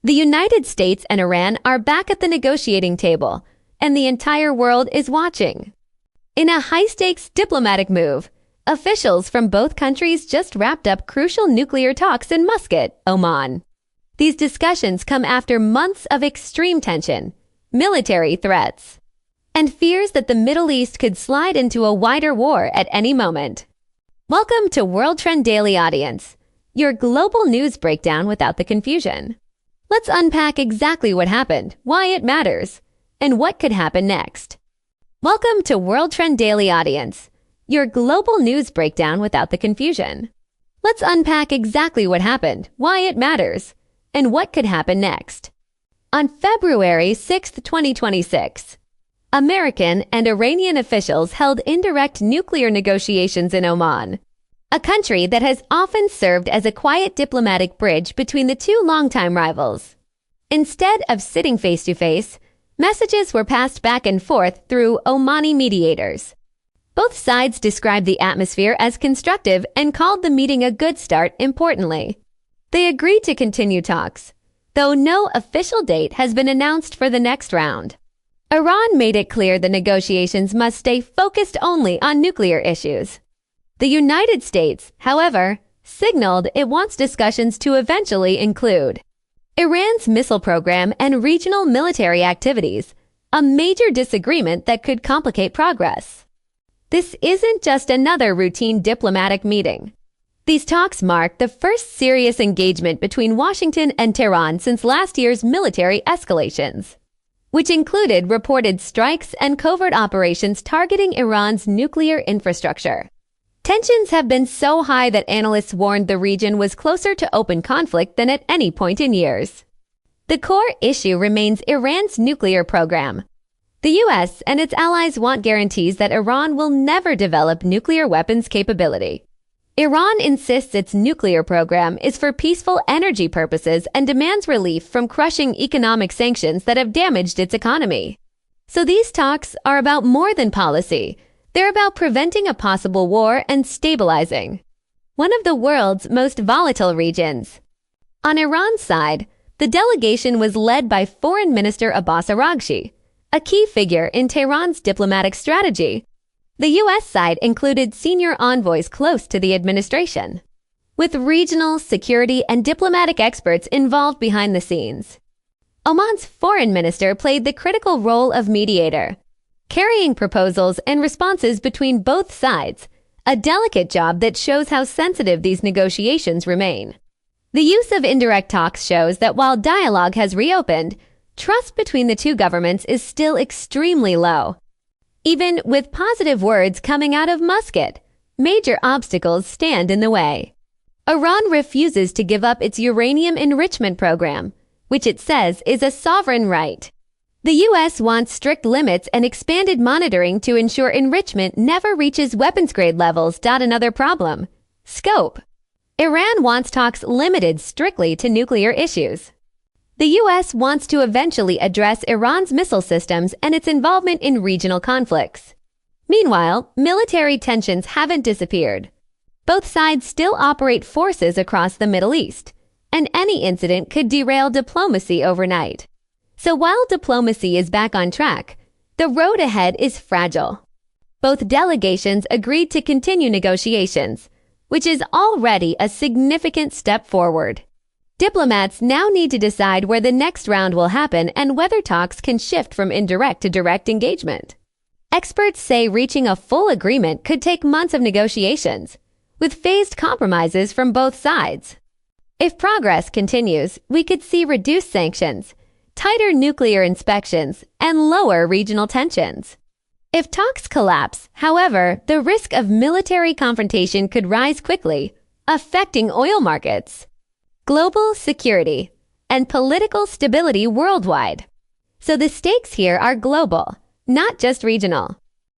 The United States and Iran are back at the negotiating table, and the entire world is watching. In a high-stakes diplomatic move, officials from both countries just wrapped up crucial nuclear talks in Muscat, Oman. These discussions come after months of extreme tension, military threats, and fears that the Middle East could slide into a wider war at any moment. Welcome to World Trend Daily Audience, your global news breakdown without the confusion. Let's unpack exactly what happened, why it matters, and what could happen next. Welcome to World Trend Daily Audience, your global news breakdown without the confusion. Let's unpack exactly what happened, why it matters, and what could happen next. On February 6, 2026, American and Iranian officials held indirect nuclear negotiations in Oman, a country that has often served as a quiet diplomatic bridge between the two longtime rivals. Instead of sitting face-to-face, messages were passed back and forth through Omani mediators. Both sides described the atmosphere as constructive and called the meeting a good start. Importantly, they agreed to continue talks, though no official date has been announced for the next round. Iran made it clear the negotiations must stay focused only on nuclear issues. The United States, however, signaled it wants discussions to eventually include Iran's missile program and regional military activities, a major disagreement that could complicate progress. This isn't just another routine diplomatic meeting. These talks mark the first serious engagement between Washington and Tehran since last year's military escalations, which included reported strikes and covert operations targeting Iran's nuclear infrastructure. Tensions have been so high that analysts warned the region was closer to open conflict than at any point in years. The core issue remains Iran's nuclear program. The U.S. and its allies want guarantees that Iran will never develop nuclear weapons capability. Iran insists its nuclear program is for peaceful energy purposes and demands relief from crushing economic sanctions that have damaged its economy. So these talks are about more than policy. They're about preventing a possible war and stabilizing one of the world's most volatile regions. On Iran's side, the delegation was led by Foreign Minister Abbas Araghchi, a key figure in Tehran's diplomatic strategy. The U.S. side included senior envoys close to the administration, with regional, security, and diplomatic experts involved behind the scenes. Oman's foreign minister played the critical role of mediator, carrying proposals and responses between both sides, a delicate job that shows how sensitive these negotiations remain. The use of indirect talks shows that while dialogue has reopened, trust between the two governments is still extremely low. Even with positive words coming out of Muscat, major obstacles stand in the way. Iran refuses to give up its uranium enrichment program, which it says is a sovereign right. The U.S. wants strict limits and expanded monitoring to ensure enrichment never reaches weapons-grade levels. Another problem: scope. Iran wants talks limited strictly to nuclear issues. The U.S. wants to eventually address Iran's missile systems and its involvement in regional conflicts. Meanwhile, military tensions haven't disappeared. Both sides still operate forces across the Middle East, and any incident could derail diplomacy overnight. So while diplomacy is back on track, the road ahead is fragile. Both delegations agreed to continue negotiations, which is already a significant step forward. Diplomats now need to decide where the next round will happen and whether talks can shift from indirect to direct engagement. Experts say reaching a full agreement could take months of negotiations, with phased compromises from both sides. If progress continues, we could see reduced sanctions, tighter nuclear inspections, and lower regional tensions. If talks collapse, however, the risk of military confrontation could rise quickly, affecting oil markets, global security, and political stability worldwide. So the stakes here are global, not just regional.